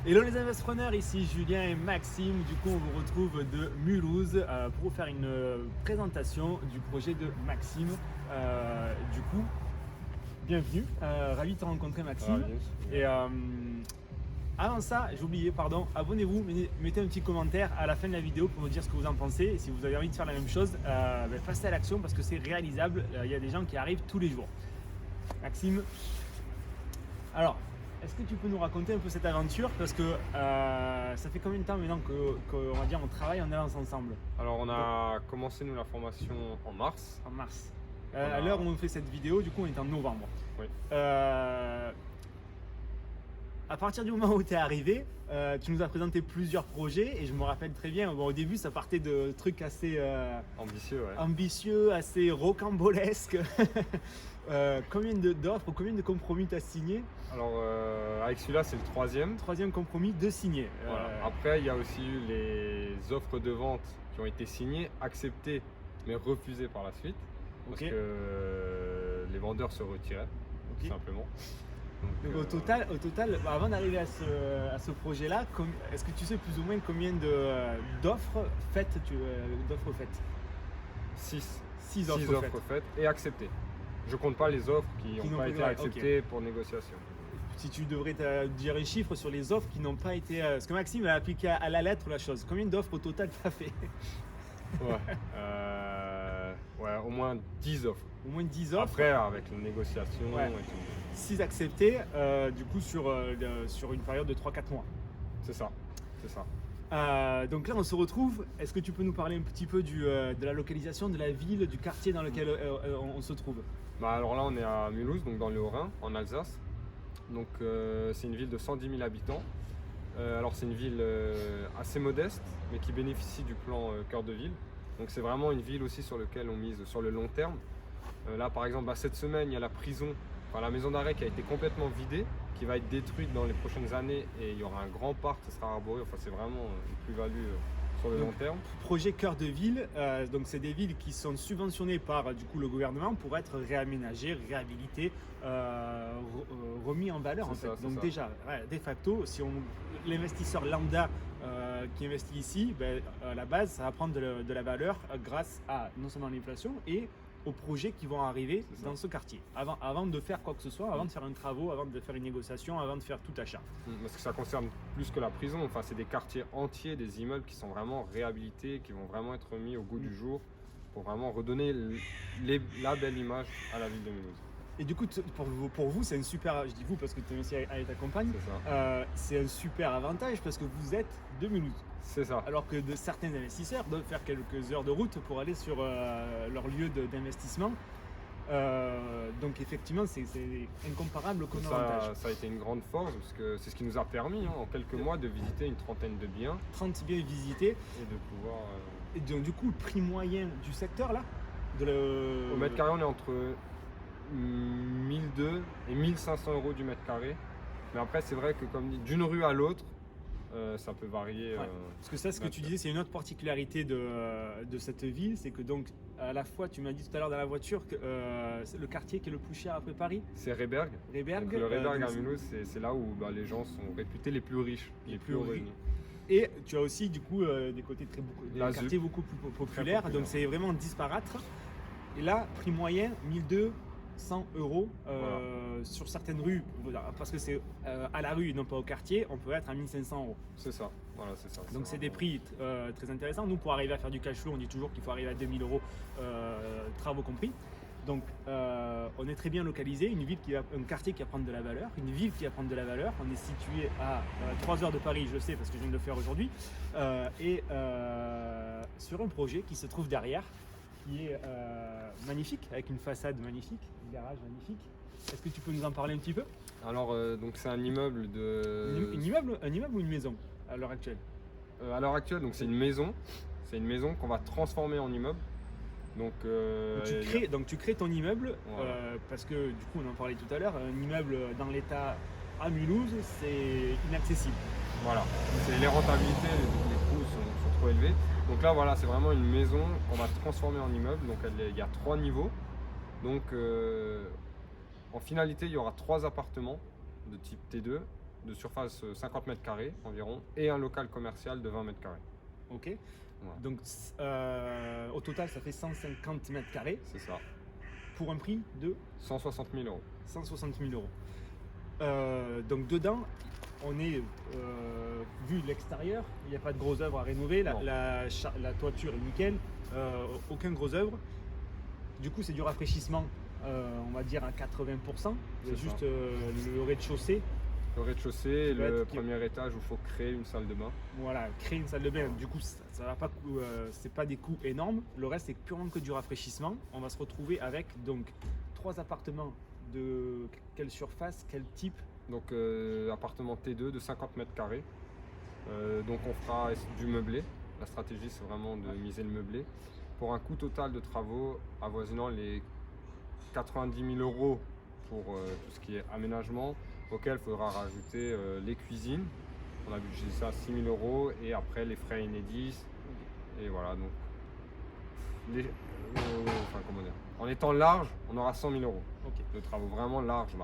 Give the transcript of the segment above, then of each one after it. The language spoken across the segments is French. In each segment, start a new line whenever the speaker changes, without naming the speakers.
Hello les investisseurs, ici Julien et Maxime. Du coup, on vous retrouve de Mulhouse pour vous faire une présentation du projet de Maxime. Du coup, bienvenue. Ravi de te rencontrer, Maxime. Et avant ça, j'ai oublié, pardon, abonnez-vous, mettez un petit commentaire à la fin de la vidéo pour me dire ce que vous en pensez. Et si vous avez envie de faire la même chose, passez à l'action parce que c'est réalisable. Il y a des gens qui arrivent tous les jours. Maxime, alors, est-ce que tu peux nous raconter un peu cette aventure? Parce que ça fait combien de temps maintenant qu'on va dire on travaille en avance ensemble?
Alors on a commencé nous la formation en mars.
En mars. À l'heure où on fait cette vidéo, du coup on est en novembre.
Oui.
À partir du moment où tu es arrivé, tu nous as présenté plusieurs projets et je me rappelle très bien, bon, au début ça partait de trucs assez ambitieux, assez rocambolesques. Combien d'offres, combien de compromis tu as signé?
Alors avec celui-là c'est le troisième.
Troisième compromis de signer.
Voilà. Après il y a aussi eu les offres de vente qui ont été signées, acceptées mais refusées par la suite. Parce que les vendeurs se retiraient, tout simplement.
Donc au total, avant d'arriver à ce projet-là, est-ce que tu sais plus ou moins combien d'offres faites? 6
offres faites et acceptées. Je compte pas les offres qui n'ont pas été acceptées pour négociation.
Si tu devrais dire un chiffre sur les offres qui n'ont pas été... Parce que Maxime a appliqué à la lettre la chose. Combien d'offres au total tu as fait?
Ouais, au moins 10 offres.
Au moins 10 offres.
Après, avec la négociation et tout.
6 acceptées, du coup, sur une période de 3-4 mois.
C'est ça.
Donc là, on se retrouve. Est-ce que tu peux nous parler un petit peu de la localisation, de la ville, du quartier dans lequel on se trouve?
Alors là, on est à Mulhouse, donc dans le Haut-Rhin, en Alsace. Donc c'est une ville de 110 000 habitants. Alors c'est une ville assez modeste, mais qui bénéficie du plan cœur de ville. Donc c'est vraiment une ville aussi sur laquelle on mise sur le long terme. Là par exemple, cette semaine, il y a la prison, la maison d'arrêt qui a été complètement vidée, qui va être détruite dans les prochaines années et il y aura un grand parc qui sera arboré. Enfin c'est vraiment une plus-value sur le long terme.
Projet cœur de ville, donc c'est des villes qui sont subventionnées par du coup le gouvernement pour être réaménagées, réhabilitées, remis en valeur en fait. Donc déjà, de facto, si l'investisseur lambda qui investit ici, à la base, ça va prendre de la valeur grâce à non seulement l'inflation et aux projets qui vont arriver dans ce quartier. Avant de faire quoi que ce soit, avant de faire un travaux, avant de faire une négociation, avant de faire tout achat.
Parce que ça concerne plus que la prison, enfin c'est des quartiers entiers, des immeubles qui sont vraiment réhabilités, qui vont vraiment être mis au goût du jour pour vraiment redonner la belle image à la ville de Mulhouse.
Et du coup, pour vous, c'est un super, je dis vous parce que tu es aussi avec ta compagne, c'est un super avantage parce que vous êtes de Mulhouse.
C'est ça.
Alors que certains investisseurs doivent faire quelques heures de route pour aller sur leur lieu d'investissement. Donc effectivement, c'est incomparable comme avantage.
Ça a été une grande force parce que c'est ce qui nous a permis en quelques mois de visiter une trentaine de biens.
30 biens visités.
Et de pouvoir...
Et donc du coup, le prix moyen du secteur là
Au mètre carré, on est entre 1200 et 1500 euros du mètre carré. Mais après, c'est vrai que comme dit, d'une rue à l'autre, ça peut varier.
Parce que ça, ce que tu disais, c'est une autre particularité de cette ville, c'est que donc à la fois, tu m'as dit tout à l'heure dans la voiture que le quartier qui est le plus cher après Paris,
c'est Rehberg. Le Rehberg à Mulhouse, c'est là où les gens sont réputés les plus riches, les plus revenus.
Et tu as aussi du coup des quartiers beaucoup plus populaires, donc c'est vraiment disparate. Et là, prix moyen 1200 euros sur certaines rues, parce que c'est à la rue et non pas au quartier, on peut être à 1500 euros.
C'est ça, voilà, c'est ça.
Donc c'est des prix très intéressants. Nous, pour arriver à faire du cash flow, on dit toujours qu'il faut arriver à 2000 euros, travaux compris. Donc on est très bien localisé, un quartier qui va prendre de la valeur, une ville qui va prendre de la valeur. On est situé à 3 heures de Paris, je sais parce que je viens de le faire aujourd'hui, et sur un projet qui se trouve derrière, qui est magnifique, avec une façade magnifique, un garage magnifique. Est-ce que tu peux nous en parler un petit peu?
Alors, donc c'est un immeuble de...
Un immeuble ou une maison à l'heure actuelle?
À l'heure actuelle, donc c'est une maison. C'est une maison qu'on va transformer en immeuble. Donc,
tu crées ton immeuble, parce que du coup on en parlait tout à l'heure, un immeuble dans l'état à Mulhouse, c'est inaccessible.
Voilà, les rentabilités, les coûts sont trop élevés. Donc là voilà, c'est vraiment une maison qu'on va transformer en immeuble. Donc il y a 3 niveaux. Donc en finalité, il y aura 3 appartements de type T2, de surface 50 mètres carrés environ et un local commercial de 20 mètres carrés.
Ok. Donc au total, ça fait 150 mètres carrés
C'est ça.
pour un prix de
160 000 euros.
160 000 euros. Donc dedans, on est, vu de l'extérieur, il n'y a pas de gros œuvres à rénover,
Non.
la toiture est nickel, aucun gros œuvre. Du coup, c'est du rafraîchissement, on va dire à 80%. Il y a
C'est
juste
ça.
le rez-de-chaussée.
Le rez-de-chaussée et
Qui va
le
être-
premier étage où il faut créer une salle de bain.
Voilà, créer une salle de bain. Du coup, ça va pas, c'est pas des coûts énormes. Le reste, c'est purement que du rafraîchissement. On va se retrouver avec donc 3 appartements de quelle surface, quel type.
Donc appartement T2 de 50 mètres carrés. Donc on fera du meublé. La stratégie c'est vraiment de miser le meublé. Pour un coût total de travaux avoisinant les 90 000 euros pour tout ce qui est aménagement, auquel il faudra rajouter les cuisines. On a budgété ça à 6 000 euros et après les frais inédits. Et voilà, donc enfin, comment dire, en étant large, on aura 100 000 euros
Ok.
de travaux, vraiment large.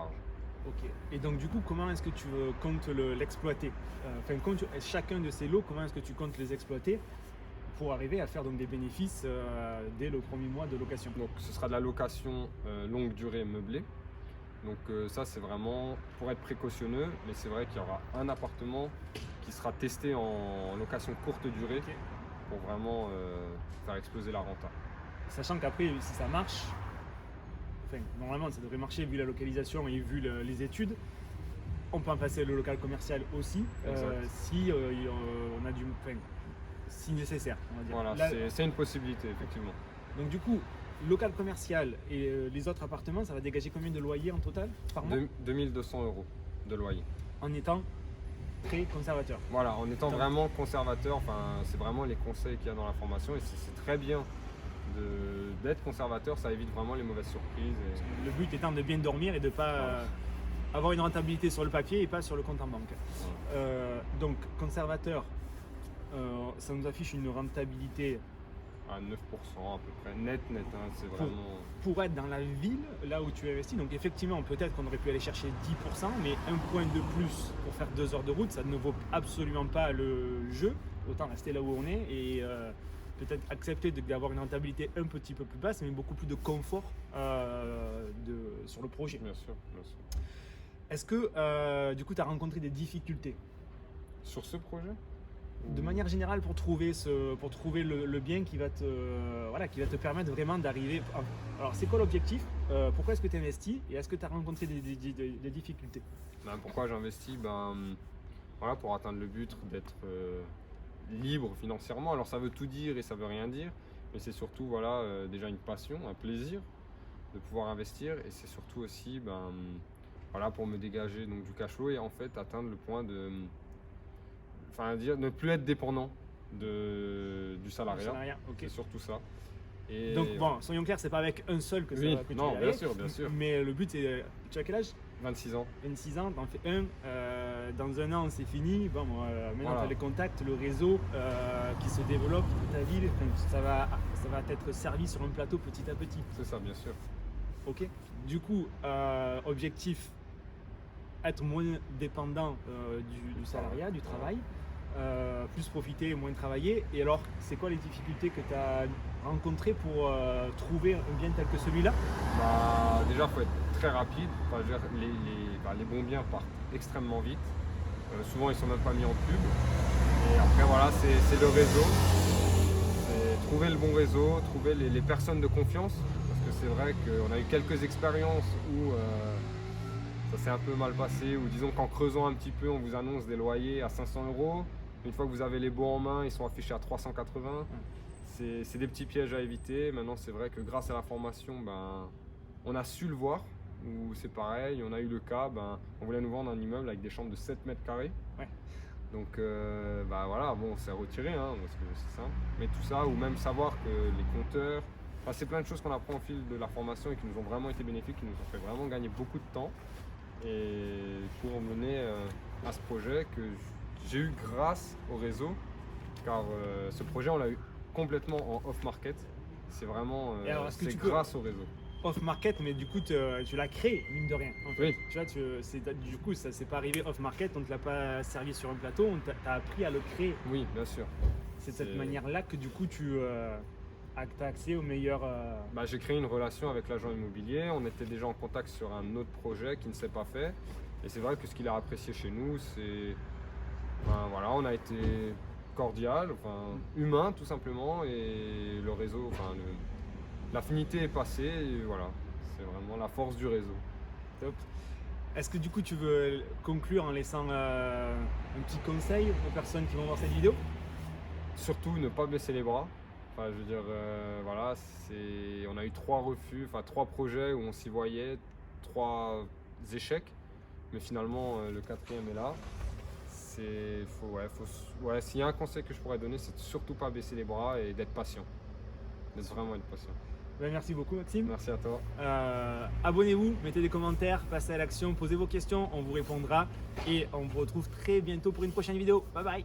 Ok. Et donc du coup, comment est-ce que tu comptes l'exploiter? Enfin, chacun de ces lots, comment est-ce que tu comptes les exploiter pour arriver à faire donc des bénéfices dès le premier mois de location?
Donc ce sera de la location longue durée meublée. Donc ça c'est vraiment pour être précautionneux, mais c'est vrai qu'il y aura un appartement qui sera testé en location courte durée
Ok.
pour vraiment faire exploser la renta.
Sachant qu'après, si ça marche, enfin, normalement ça devrait marcher vu la localisation et vu les études, on peut en passer le local commercial aussi,
Exact.
si on a enfin, si nécessaire, on va dire.
Voilà,
Là,
c'est une possibilité effectivement.
donc du coup, local commercial et les autres appartements, ça va dégager combien de loyers en total par mois
2200 euros de loyer.
en étant très conservateur.
Voilà, en étant
Donc-
vraiment conservateur, enfin, c'est vraiment les conseils qu'il y a dans la formation et c'est très bien d'être conservateur, ça évite vraiment les mauvaises surprises.
Le but étant de bien dormir et de ne pas
Voilà.
avoir une rentabilité sur le papier et pas sur le compte en banque. Donc conservateur, ça nous affiche une rentabilité
À 9% à peu près, net, hein, c'est vraiment...
pour être dans la ville, là où tu investis. Donc effectivement, peut-être qu'on aurait pu aller chercher 10%, mais un point de plus pour faire 2 heures de route, ça ne vaut absolument pas le jeu. Autant rester là où on est et peut-être accepter d'avoir une rentabilité un petit peu plus basse, mais beaucoup plus de confort sur le projet.
Bien sûr, bien sûr.
Est-ce que du coup tu as rencontré des difficultés
Sur ce projet
de manière générale pour trouver le bien qui va te permettre vraiment d'arriver. Alors c'est quoi l'objectif? Pourquoi est-ce que tu investis et est-ce que tu as rencontré des difficultés?
Ben, pourquoi j'investis? Voilà, pour atteindre le but d'être libre financièrement. Alors ça veut tout dire et ça veut rien dire, mais c'est surtout voilà, déjà une passion, un plaisir de pouvoir investir et c'est surtout aussi voilà, pour me dégager donc, du cash flow et en fait atteindre le point de dire ne plus être dépendant du salariat.
Ok.
C'est surtout ça. Et
Donc bon, soyons clairs, c'est pas avec un seul que,
Oui,
que tu
non,
vas y
bien
aller.
sûr, bien sûr.
Mais le but c'est, tu as quel âge?
26 ans.
26 ans, t'en fais un, dans un an c'est fini, bon, maintenant
Voilà.
tu as les contacts, le réseau qui se développe dans ta ville, enfin, ça va t'être servi sur un plateau petit à petit.
C'est ça, bien sûr.
Ok. Du coup, objectif, être moins dépendant du salariat, du travail, plus profiter et moins travailler. Et alors, c'est quoi les difficultés que tu as rencontrées pour trouver un bien tel que celui-là?
Déjà, il faut être très rapide. Enfin, je veux dire, les bons biens partent extrêmement vite. Souvent, ils ne sont même pas mis en pub. Et après, voilà, c'est le réseau. C'est trouver le bon réseau, trouver les personnes de confiance. Parce que c'est vrai qu'on a eu quelques expériences où ça s'est un peu mal passé. Ou disons qu'en creusant un petit peu, on vous annonce des loyers à 500 euros. Une fois que vous avez les baux en main, ils sont affichés à 380. C'est des petits pièges à éviter. Maintenant, c'est vrai que grâce à la formation, on a su le voir. Ou c'est pareil, on a eu le cas, on voulait nous vendre un immeuble avec des chambres de 7 mètres carrés.
Ouais.
Donc voilà, bon, on s'est retiré, hein, parce que c'est simple. Mais tout ça, ou même savoir que les compteurs, c'est plein de choses qu'on apprend au fil de la formation et qui nous ont vraiment été bénéfiques, qui nous ont fait vraiment gagner beaucoup de temps. Et pour mener à ce projet que j'ai eu grâce au réseau, car ce projet, on l'a eu complètement en off-market. C'est vraiment
Et alors, est-ce que
c'est
tu peux-
grâce au réseau.
off-market, mais du coup, tu l'as créé, mine de rien. En fait.
Oui.
Tu vois, du coup, ça s'est pas arrivé off-market, on ne te l'a pas servi sur un plateau, on t'a appris à le créer.
Oui, bien sûr.
C'est de cette manière-là que du coup, tu as accès aux meilleurs.
Bah, j'ai créé une relation avec l'agent immobilier. On était déjà en contact sur un autre projet qui ne s'est pas fait. Et c'est vrai que ce qu'il a apprécié chez nous, c'est. Enfin, voilà, on a été cordial, enfin, humain tout simplement. Et le réseau, enfin, l'affinité est passée. Et voilà, c'est vraiment la force du réseau.
Top. Est-ce que du coup, tu veux conclure en laissant un petit conseil aux personnes qui vont voir cette vidéo?
Surtout ne pas baisser les bras. Enfin, je veux dire, voilà, on a eu 3 refus, enfin 3 projets où on s'y voyait, 3 échecs, mais finalement le 4e est là. S'il y a un conseil que je pourrais donner, c'est de surtout pas baisser les bras et d'être patient. D'être vraiment patient.
Ben, merci beaucoup Maxime.
Merci à toi.
Abonnez-vous, mettez des commentaires, passez à l'action, posez vos questions, on vous répondra et on vous retrouve très bientôt pour une prochaine vidéo. Bye bye.